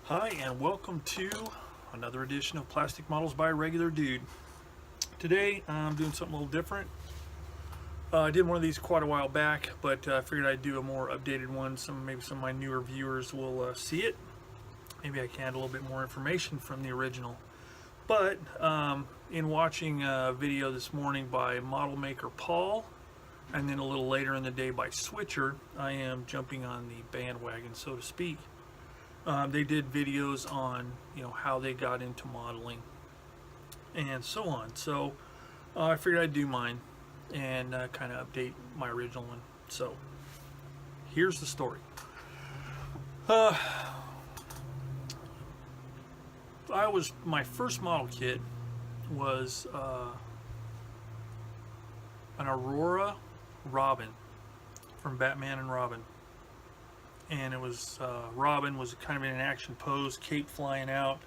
Hi, and welcome to another edition of Plastic Models by a Regular Dude. Today I'm doing something a little different. I did one of these quite a while back, but I figured I'd do a more updated one. Maybe some of my newer viewers will see it. Maybe I can add a little bit more information from the original. But in watching a video this morning by model maker Paul, and then a little later in the day by Switcher, I am jumping on the bandwagon, so to speak. They did videos on, how they got into modeling and so on. So I figured I'd do mine and kind of update my original one. So here's the story. My first model kit was an Aurora Robin from Batman and Robin. And it was Robin was kind of in an action pose, cape flying out.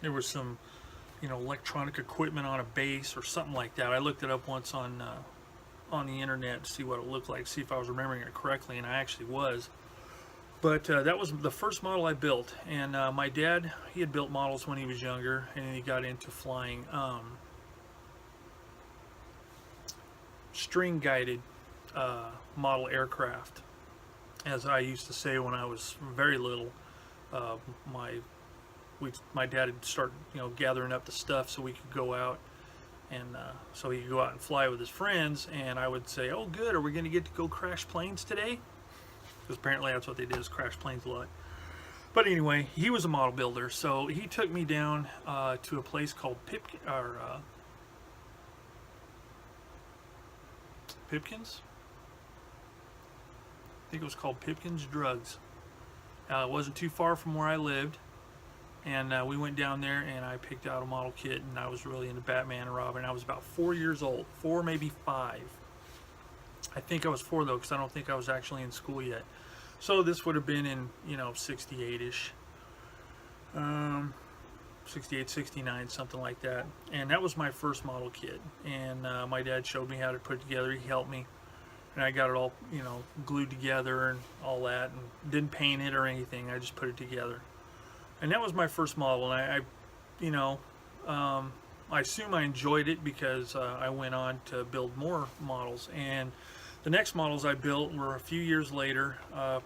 There was some, electronic equipment on a base or something like that. I looked it up once on the internet to see what it looked like, see if I was remembering it correctly, and I actually was. But that was the first model I built. And my dad, he had built models when he was younger, and he got into flying string-guided model aircraft. As I used to say when I was very little, my dad would start, gathering up the stuff so we could go out, and so he could go out and fly with his friends. And I would say, "Oh, good. Are we going to get to go crash planes today?" Because apparently that's what they did, is crash planes a lot. But anyway, he was a model builder, so he took me down to a place called Pipkins. I think it was called Pipkins Drugs. It wasn't too far from where I lived, and we went down there and I picked out a model kit, and I was really into Batman and Robin. I was about 4 years old, 4, maybe 5. I think I was 4 though, because I don't think I was actually in school yet. So this would have been in, 68-ish. 68, 69, something like that. And that was my first model kit. And my dad showed me how to put it together. He helped me. And I got it all, glued together and all that, and didn't paint it or anything. I just put it together. And that was my first model. And I assume I enjoyed it because I went on to build more models. And the next models I built were a few years later,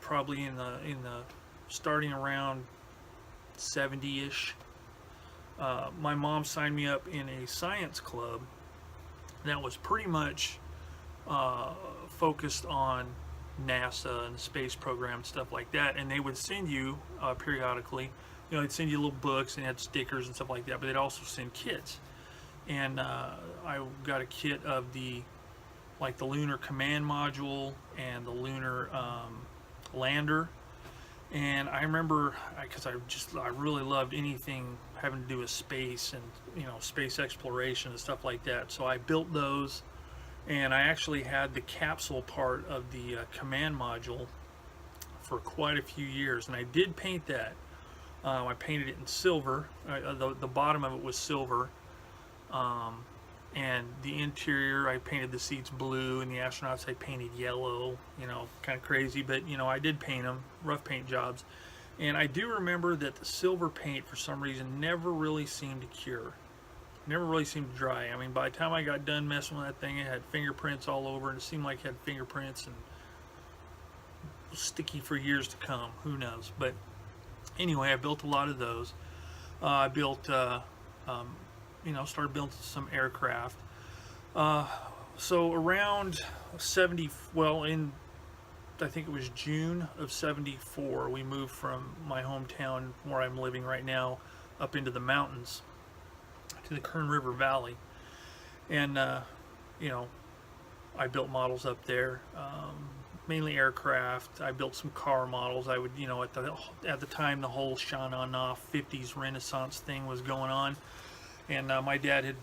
probably in the starting around 70-ish. My mom signed me up in a science club that was pretty much focused on NASA and the space program and stuff like that. And they would send you periodically, they'd send you little books and had stickers and stuff like that, but they'd also send kits. And I got a kit of the lunar command module and the lunar lander. And I remember, because I really loved anything having to do with space and space exploration and stuff like that. So I built those, and I actually had the capsule part of the command module for quite a few years. And I did paint that. I painted it in silver. The bottom of it was silver. And the interior, I painted the seats blue, and the astronauts I painted yellow. Kind of crazy, but I did paint them, rough paint jobs. And I do remember that the silver paint, for some reason, never really seemed to cure. Never really seemed to dry. I mean, by the time I got done messing with that thing, it had fingerprints all over, and it seemed like it had fingerprints and was sticky for years to come. Who knows? But anyway, I built a lot of those. I built, started building some aircraft. So around I think it was June of 74, we moved from my hometown, where I'm living right now, up into the mountains to the Kern River Valley. And I built models up there, mainly aircraft. I built some car models. I would, at the time, the whole Sha-Na-Na 50s Renaissance thing was going on. And my dad had,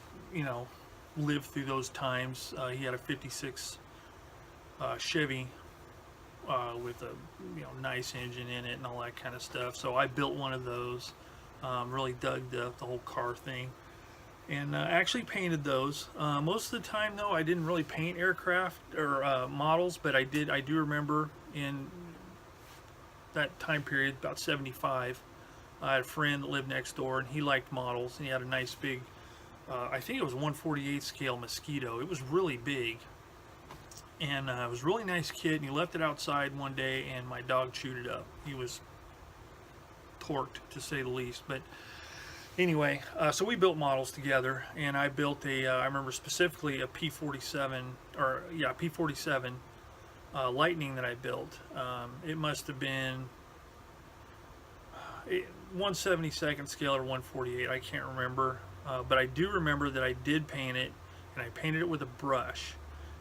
lived through those times. He had a 56 Chevy with a nice engine in it and all that kind of stuff. So I built one of those. Really dug the whole car thing. And actually painted those. Most of the time, though, I didn't really paint aircraft or models, but I do remember in that time period, about 75. I had a friend that lived next door, and he liked models, and he had a nice big, I think it was 1/48 scale Mosquito. It was really big, and it was a really nice kit, and he left it outside one day, and my dog chewed it up. He was torqued, to say the least. But anyway, so we built models together, and I built I remember specifically a P47, P47 Lightning that I built. It must have been 1/72 scale or 1/48, I can't remember. But I do remember that I did paint it, and I painted it with a brush.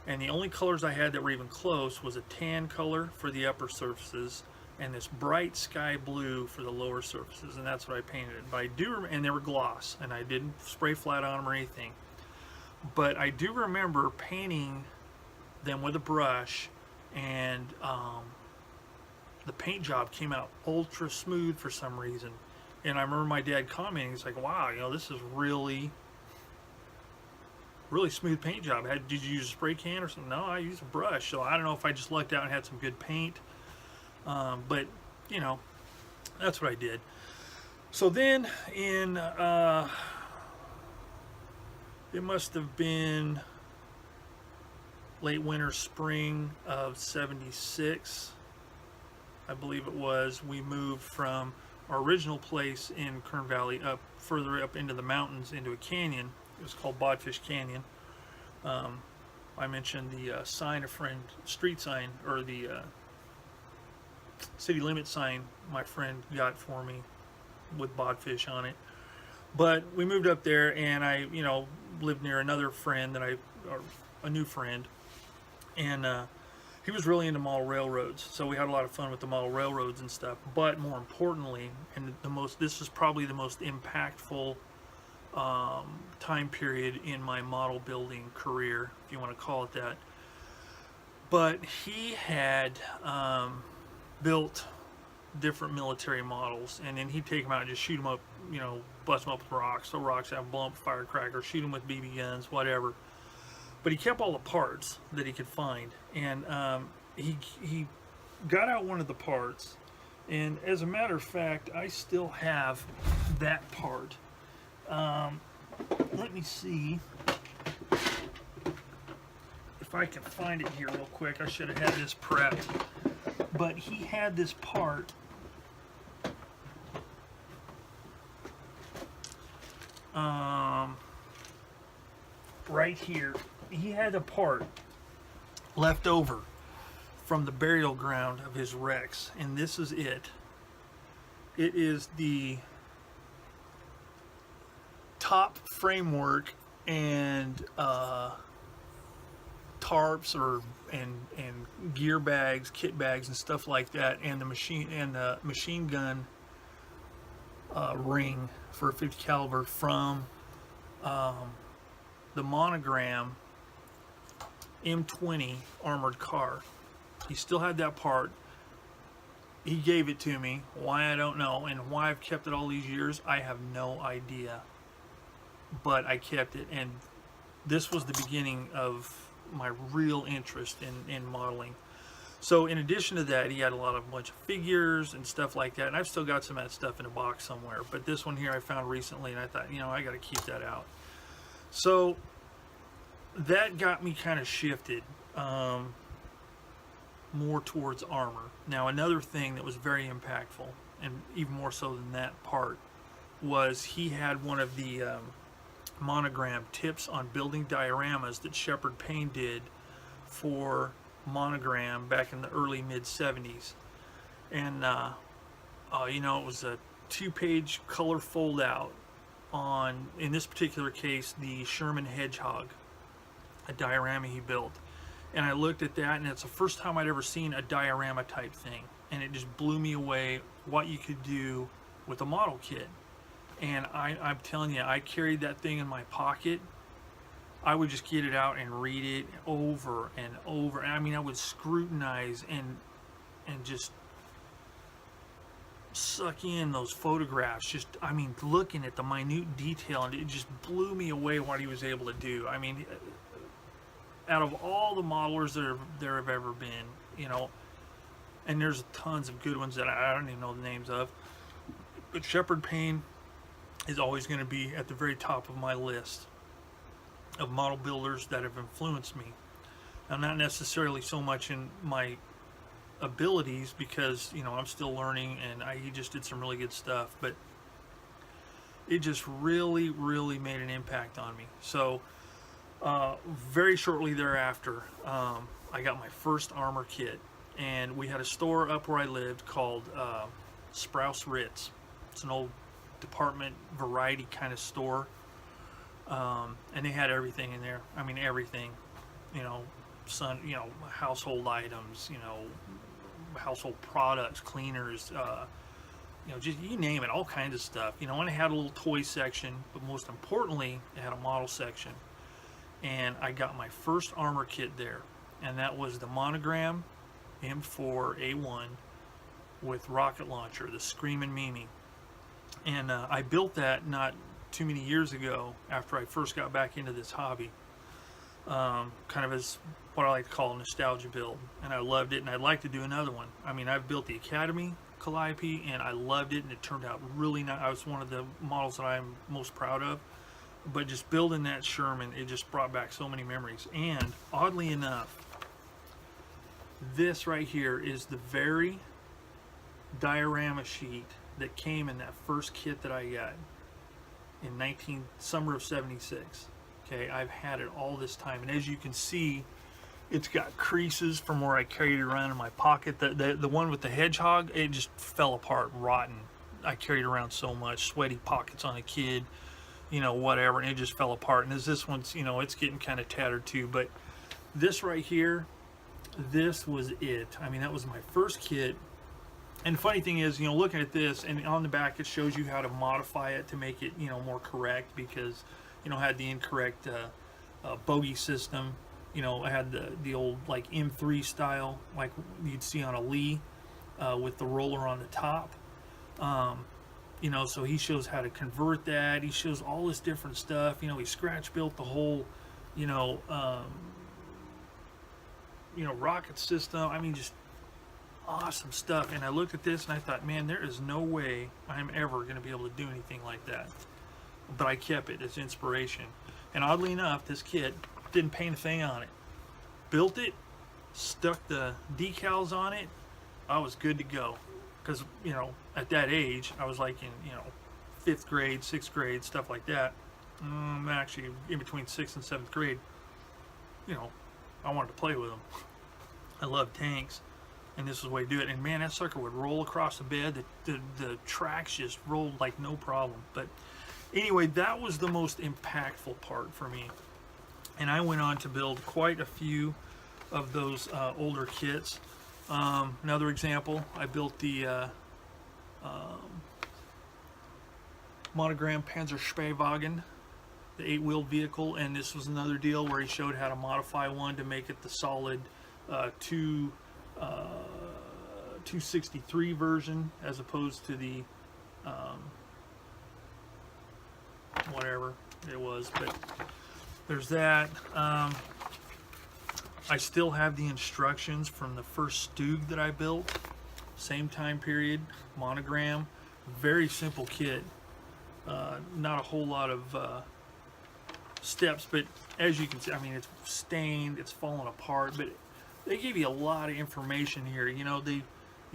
And the only colors I had that were even close was a tan color for the upper surfaces and this bright sky blue for the lower surfaces, and that's what I painted. But I do, and they were gloss, and I didn't spray flat on them or anything. But I do remember painting them with a brush, and the paint job came out ultra smooth for some reason. And I remember my dad commenting, he's like, "Wow, this is really smooth paint job. Did you use a spray can or something?" "No, I used a brush." So I don't know if I just lucked out and had some good paint. But that's what I did. So then in it must have been late winter, spring of 76, I believe it was, we moved from our original place in Kern Valley up further up into the mountains into a canyon. It was called Bodfish Canyon. I mentioned the sign a friend, street sign, or the city limit sign my friend got for me with Bodfish on it. But we moved up there, and I lived near another friend or a new friend, and he was really into model railroads, so we had a lot of fun with the model railroads and stuff. But more importantly, and this is probably the most impactful time period in my model building career, if you want to call it that. But he had built different military models, and then he'd take them out and just shoot them up, bust them up with rocks. So rocks have blown up firecrackers, shoot them with BB guns, whatever. But he kept all the parts that he could find, and he got out one of the parts, and as a matter of fact, I still have that part. Let me see if I can find it here real quick. I should have had this prepped, but he had this part right here. He had a part left over from the burial ground of his Rex, and this is it. It is the top framework and tarps and gear bags, kit bags, and stuff like that, and the machine gun ring for a 50 caliber from the Monogram M20 armored car. He still had that part. He gave it to me. Why, I don't know, and why I've kept it all these years, I have no idea. But I kept it, and this was the beginning of my real interest in modeling. So in addition to that, he had a bunch of figures and stuff like that, and I've still got some of that stuff in a box somewhere. But this one here I found recently, and I thought, I got to keep that out. So that got me kind of shifted more towards armor. Now, another thing that was very impactful, and even more so than that part, was he had one of the Monogram tips on building dioramas that Shepard Payne did for Monogram back in the early mid-70s. And it was a 2-page color fold out on, in this particular case, the Sherman Hedgehog, a diorama he built. And I looked at that, and it's the first time I'd ever seen a diorama type thing, and it just blew me away what you could do with a model kit. And I'm telling you, I carried that thing in my pocket. I would just get it out and read it over and over. I mean, I would scrutinize and just suck in those photographs. Just, I mean, looking at the minute detail, and it just blew me away what he was able to do. I mean, out of all the modelers there have ever been, and there's tons of good ones that I don't even know the names of. But Shepard Payne is always going to be at the very top of my list of model builders that have influenced me. Now, not necessarily so much in my abilities, because I'm still learning, and he just did some really good stuff, but it just really made an impact on me. So very shortly thereafter, I got my first armor kit, and we had a store up where I lived called Sprouse Ritz. It's an old department variety kind of store, and they had everything in there. I mean, everything, household items, household products, cleaners, just you name it, all kinds of stuff. And it had a little toy section, but most importantly, it had a model section. And I got my first armor kit there, and that was the Monogram M4A1 with rocket launcher, the Screamin' Mimi. And I built that not too many years ago after I first got back into this hobby, kind of as what I like to call a nostalgia build, and I loved it, and I'd like to do another one. I mean, I've built the Academy Calliope, and I loved it, and it turned out really nice. I was one of the models that I'm most proud of, but just building that Sherman, it just brought back so many memories. And oddly enough, this right here is the very diorama sheet that came in that first kit that I got in summer of '76. Okay, I've had it all this time, and as you can see, it's got creases from where I carried it around in my pocket. The one with the hedgehog, it just fell apart, rotten. I carried it around so much, sweaty pockets on a kid, whatever, and it just fell apart. And as this one's, it's getting kind of tattered too. But this right here, this was it. I mean, that was my first kit. And the funny thing is, looking at this, and on the back it shows you how to modify it to make it, more correct, because, I had the incorrect bogey system. I had the old like M3 style, like you'd see on a Lee, with the roller on the top. So he shows how to convert that. He shows all this different stuff. He scratch built the whole, rocket system. I mean, just awesome stuff. And I looked at this and I thought, man, there is no way I'm ever going to be able to do anything like that. But I kept it as inspiration. And oddly enough, this kit didn't paint a thing on it. Built it, stuck the decals on it. I was good to go. Because, at that age, I was like in, 5th grade, 6th grade, stuff like that. Actually, in between 6th and 7th grade, I wanted to play with them. I love tanks. And this is the way to do it. And man, that sucker would roll across the bed. The tracks just rolled like no problem. But anyway, that was the most impactful part for me. And I went on to build quite a few of those older kits. Another example, I built the Monogram Panzerschwebwagen, the 8-wheeled vehicle, and this was another deal where he showed how to modify one to make it the solid 263 version, as opposed to the whatever it was. But there's that. I still have the instructions from the first Stug that I built, same time period, Monogram, very simple kit, not a whole lot of steps, but as you can see, I mean, it's stained, it's fallen apart, but they give you a lot of information here.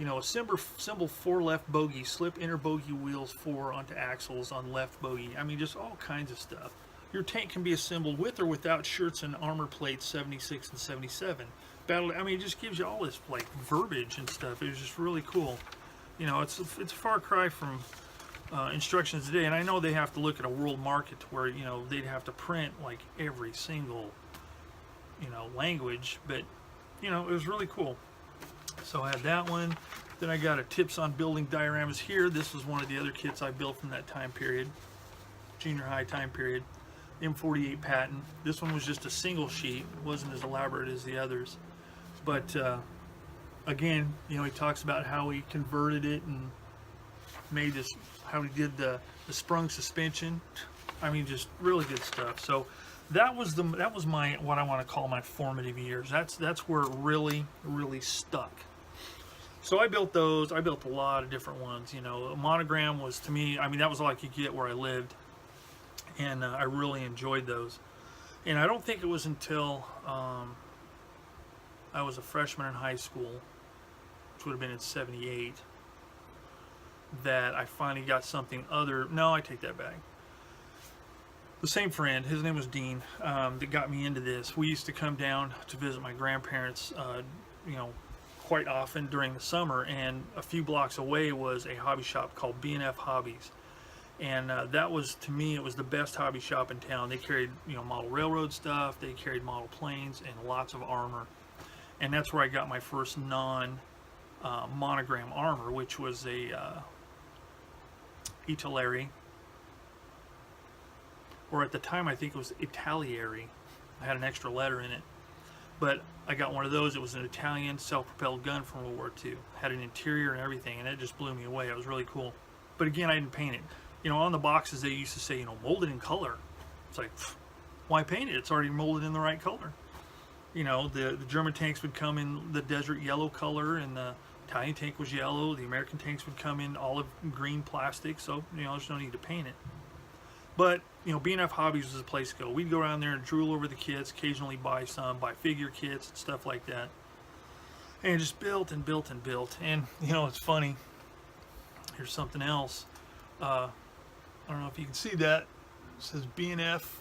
Assemble 4 left bogey, slip inner bogey wheels 4 onto axles on left bogey. I mean, just all kinds of stuff. Your tank can be assembled with or without shirts and armor plates 76 and 77. I mean, it just gives you all this like verbiage and stuff. It was just really cool. It's a far cry from instructions today, and I know they have to look at a world market to where they'd have to print like every single language, but it was really cool. So I had that one. Then I got a tips on building dioramas here. This was one of the other kits I built from that time period, junior high time period. M48 patent. This one was just a single sheet. It wasn't as elaborate as the others. But again, he talks about how he converted it and made this, how he did the sprung suspension. I mean, just really good stuff. So that was my, what I want to call my formative years. That's where it really stuck. So I built those. I built a lot of different ones. You know, a Monogram was, to me, I mean, that was all I could get where I lived, and I really enjoyed those. And I don't think it was until I was a freshman in high school, which would have been in '78, that I finally got something other. No, I take that back. The same friend, his name was Dean, that got me into this. We used to come down to visit my grandparents, you know, quite often during the summer, and a few blocks away was a hobby shop called B&F Hobbies. And that was, to me, it was the best hobby shop in town. They carried, you know, model railroad stuff, they carried model planes, and lots of armor. And that's where I got my first non-monogram armor, which was a Italeri, or at the time I think it was Italieri. I had an extra letter in it. But I got one of those. It was an Italian self-propelled gun from World War II. Had an interior and everything, and it just blew me away. It was really cool. But again, I didn't paint it. You know, on the boxes they used to say, you know, molded in color. It's like, why paint it? It's already molded in the right color. You know, the German tanks would come in the desert yellow color, and the Italian tank was yellow. The American tanks would come in olive green plastic. So, you know, there's no need to paint it. But, you know, B&F Hobbies was the place to go. We'd go around there and drool over the kits, occasionally buy figure kits and stuff like that. And just built and built and built. And, you know, it's funny. Here's something else. I don't know if you can see that. It says B&F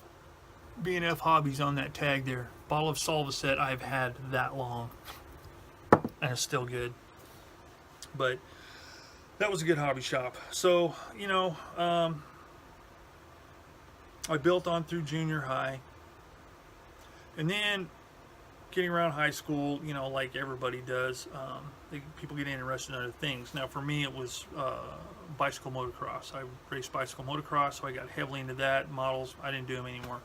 Hobbies on that tag there. Bottle of Solvaset I've had that long. And it's still good. But that was a good hobby shop. So, you know, I built on through junior high, and then getting around high school, you know, like everybody does, people get interested in other things. Now for me it was bicycle motocross. I raced bicycle motocross, so I got heavily into that. Models, I didn't do them anymore.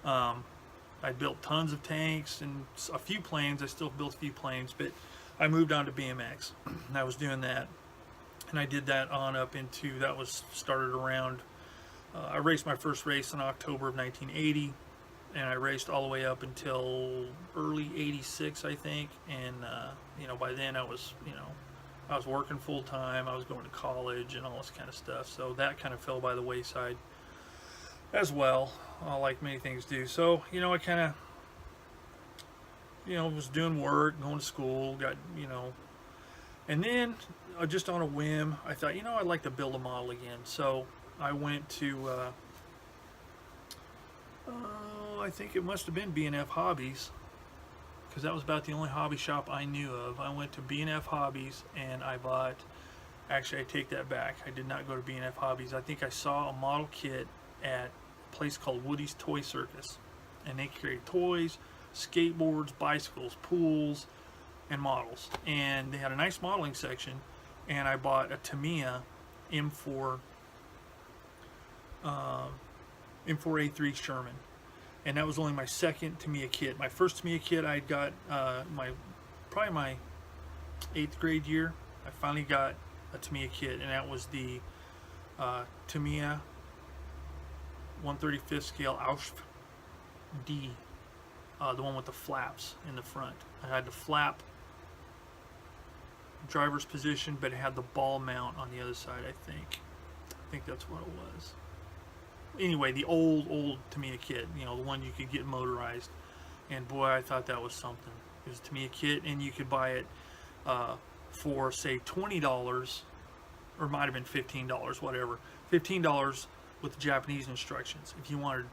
I built tons of tanks and a few planes. I still built a few planes, but I moved on to BMX, and I was doing that, and I did that on up into, that was started around, I raced my first race in October of 1980, and I raced all the way up until early '86, I think. And you know, by then I was working full time. I was going to college and all this kind of stuff. So that kind of fell by the wayside as well, like many things do. So, you know, I kind of, you know, was doing work, going to school, got, you know, and then just on a whim, I thought, you know, I'd like to build a model again. So I went to, I think it must have been B&F Hobbies, because that was about the only hobby shop I knew of. I went to B&F Hobbies and I bought, actually I take that back, I did not go to B&F Hobbies. I think I saw a model kit at a place called Woody's Toy Circus, and they carried toys, skateboards, bicycles, pools, and models. And they had a nice modeling section, and I bought a Tamiya M4 M4A3 Sherman, and that was only my second Tamiya kit. My first Tamiya kit I got probably my 8th grade year. I finally got a Tamiya kit, and that was the Tamiya 1/35 scale Ausf D, the one with the flaps in the front. I had the flap driver's position, but it had the ball mount on the other side. I think that's what it was. Anyway, the old Tamiya kit, you know, the one you could get motorized, and boy, I thought that was something. It was a Tamiya kit, and you could buy it for, say, $20, or it might have been $15, whatever. $15 with the Japanese instructions. If you wanted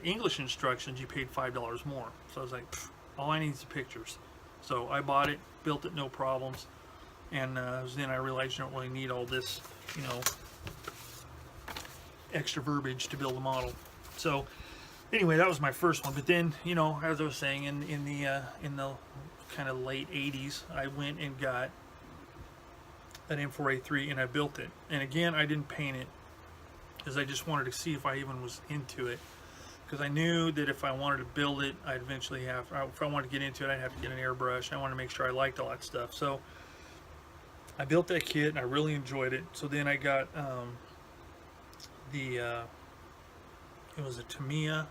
English instructions, you paid $5 more. So I was like, all I need is the pictures. So I bought it, built it, no problems, and then I realized you don't really need all this, you know, extra verbiage to build a model. So anyway, that was my first one. But then, you know, as I was saying, in the kind of late 80s, I went and got an M4A3 and I built it. And again, I didn't paint it because I just wanted to see if I even was into it, because I knew that if I wanted to build it, I'd eventually have, if I wanted to get into it, I'd have to get an airbrush. I wanted to make sure I liked all that stuff. So I built that kit and I really enjoyed it. So then I got it was a Tamiya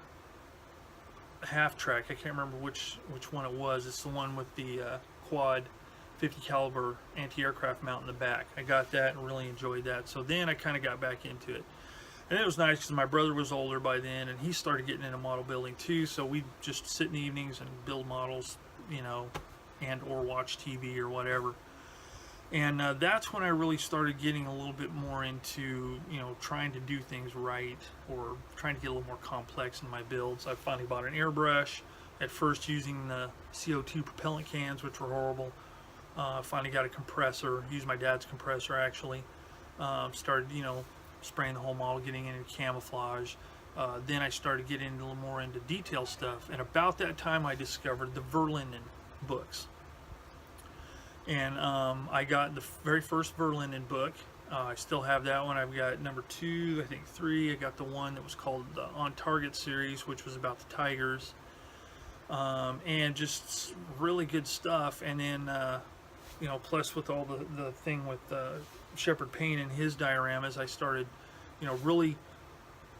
half track. I can't remember which one it was. It's the one with the quad 50 caliber anti-aircraft mount in the back. I got that and really enjoyed that. So then I kind of got back into it. And it was nice because my brother was older by then and he started getting into model building too. So we just sit in the evenings and build models, you know, and or watch TV or whatever. And that's when I really started getting a little bit more into, you know, trying to do things right or trying to get a little more complex in my builds. I finally bought an airbrush, at first using the CO2 propellant cans, which were horrible. Finally got a compressor, used my dad's compressor actually. Started, you know, spraying the whole model, getting into camouflage. Then I started getting a little more into detail stuff. And about that time I discovered the Verlinden books. And I got the very first Verlinden book. I still have that one. I've got number 2, I think 3. I got the one that was called the On Target series, which was about the Tigers. And just really good stuff. And then, you know, plus with all the thing with Shepard Payne and his dioramas, I started, you know, really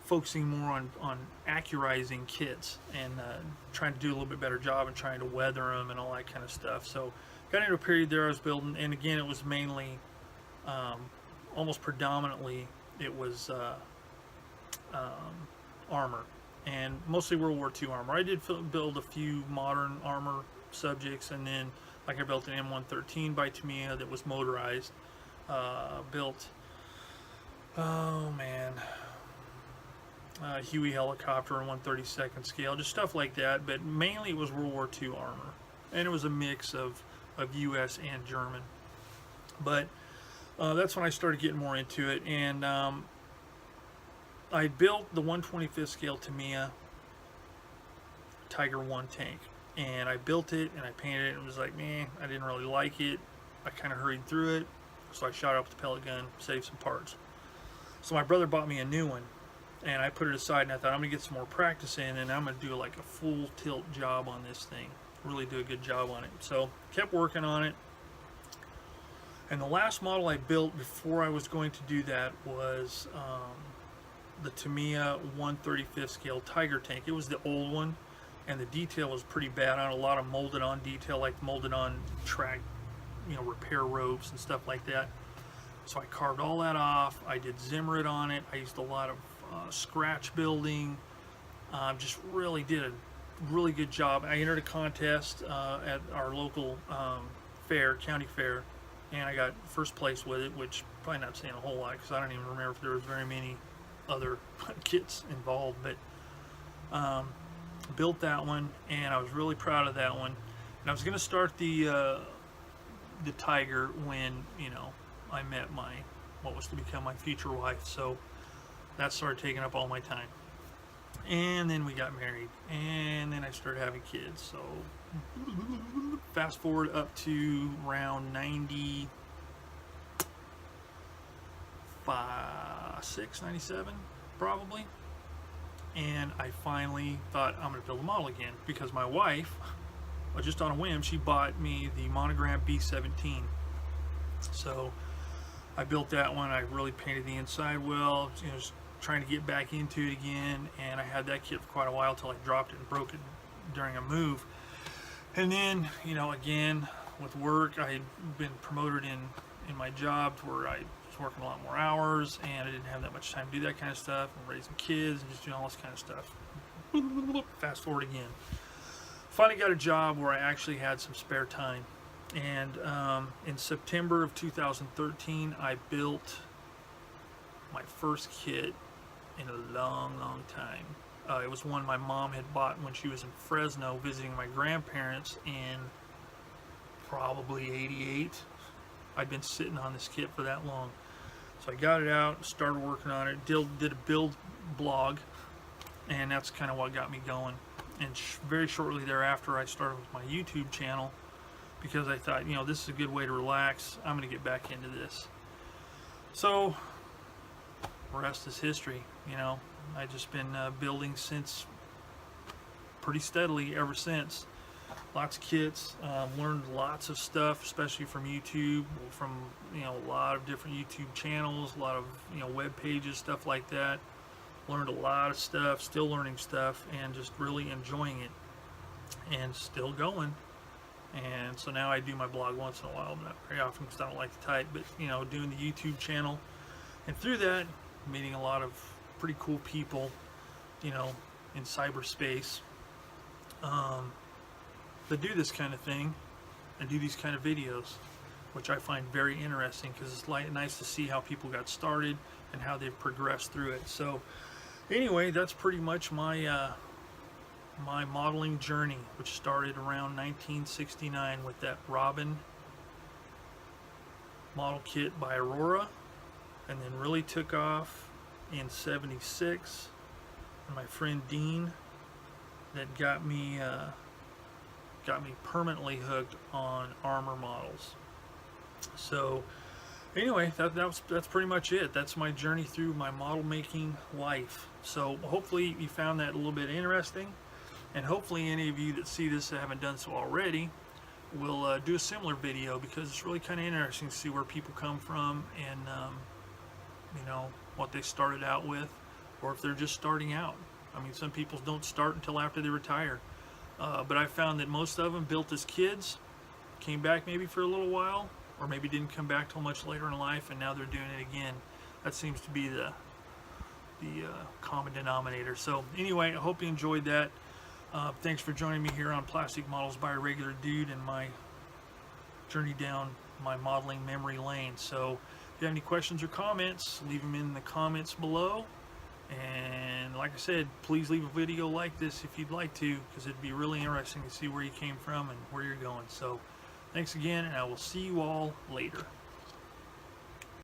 focusing more on accurizing kits and trying to do a little bit better job and trying to weather them and all that kind of stuff. So got into a period there I was building, and again it was mainly, almost predominantly, it was armor, and mostly World War II armor. I did build a few modern armor subjects, and then like I built an M113 by Tamiya that was motorized. Built, oh man, Huey helicopter on 1/32 scale, just stuff like that. But mainly it was World War II armor, and it was a mix of U.S. and German. But that's when I started getting more into it, and I built the 1/25 scale Tamiya Tiger 1 tank, and I built it and I painted it and was like, man, I didn't really like it. I kind of hurried through it, so I shot it up with the pellet gun, saved some parts. So my brother bought me a new one, and I put it aside, and I thought I'm gonna get some more practice in, and I'm gonna do like a full tilt job on this thing, really do a good job on it. So kept working on it, and the last model I built before I was going to do that was the Tamiya 1/35 scale Tiger tank. It was the old one, and the detail was pretty bad on a lot of molded on detail, like molded on track, you know, repair ropes and stuff like that. So I carved all that off. I did Zimmerit on it. I used a lot of scratch building. Just really did a really good job. I entered a contest at our local fair, county fair, and I got first place with it, which probably not saying a whole lot because I don't even remember if there was very many other kits involved. But built that one, and I was really proud of that one. And I was going to start the Tiger when, you know, I met what was to become my future wife. So that started taking up all my time, and then we got married, and then I started having kids. So fast forward up to around 96, 97 probably, and I finally thought I'm going to build a model again, because my wife, just on a whim, she bought me the Monogram B17. So I built that one. I really painted the inside well, you know, just trying to get back into it again, and I had that kit for quite a while till I dropped it and broke it during a move. And then, you know, again with work, I had been promoted in my job to where I was working a lot more hours, and I didn't have that much time to do that kind of stuff, and raising kids and just doing all this kind of stuff. Fast forward again. Finally got a job where I actually had some spare time, and in September of 2013 I built my first kit in a long time. It was one my mom had bought when she was in Fresno visiting my grandparents in probably '88. I'd been sitting on this kit for that long, so I got it out, started working on it, did a build blog, and that's kind of what got me going. And very shortly thereafter I started with my YouTube channel, because I thought, you know, this is a good way to relax. I'm going to get back into this. So rest is history. You know, I've just been building since, pretty steadily ever since. Lots of kits, learned lots of stuff, especially from YouTube, from, you know, a lot of different YouTube channels, a lot of, you know, web pages, stuff like that. Learned a lot of stuff, still learning stuff, and just really enjoying it, and still going. And so now I do my blog once in a while, not very often because I don't like to type, but you know, doing the YouTube channel, and through that, meeting a lot of pretty cool people, you know, in cyberspace, that do this kind of thing and do these kind of videos, which I find very interesting because it's nice to see how people got started and how they've progressed through it. So anyway, that's pretty much my my modeling journey, which started around 1969 with that Robin model kit by Aurora, and then really took off in 76. And my friend Dean that got me permanently hooked on Armour models. So anyway, that's pretty much it. That's my journey through my model making life. So hopefully you found that a little bit interesting, and hopefully any of you that see this that haven't done so already will do a similar video, because it's really kind of interesting to see where people come from and you know, what they started out with, or if they're just starting out. I mean, some people don't start until after they retire, but I found that most of them built as kids, came back maybe for a little while, or maybe didn't come back till much later in life, and now they're doing it again. That seems to be the common denominator. So anyway, I hope you enjoyed that. Thanks for joining me here on Plastic Models by a Regular Dude and my journey down my modeling memory lane. So if you have any questions or comments, leave them in the comments below. And like I said, please leave a video like this if you'd like to, because it'd be really interesting to see where you came from and where you're going. So thanks again, and I will see you all later.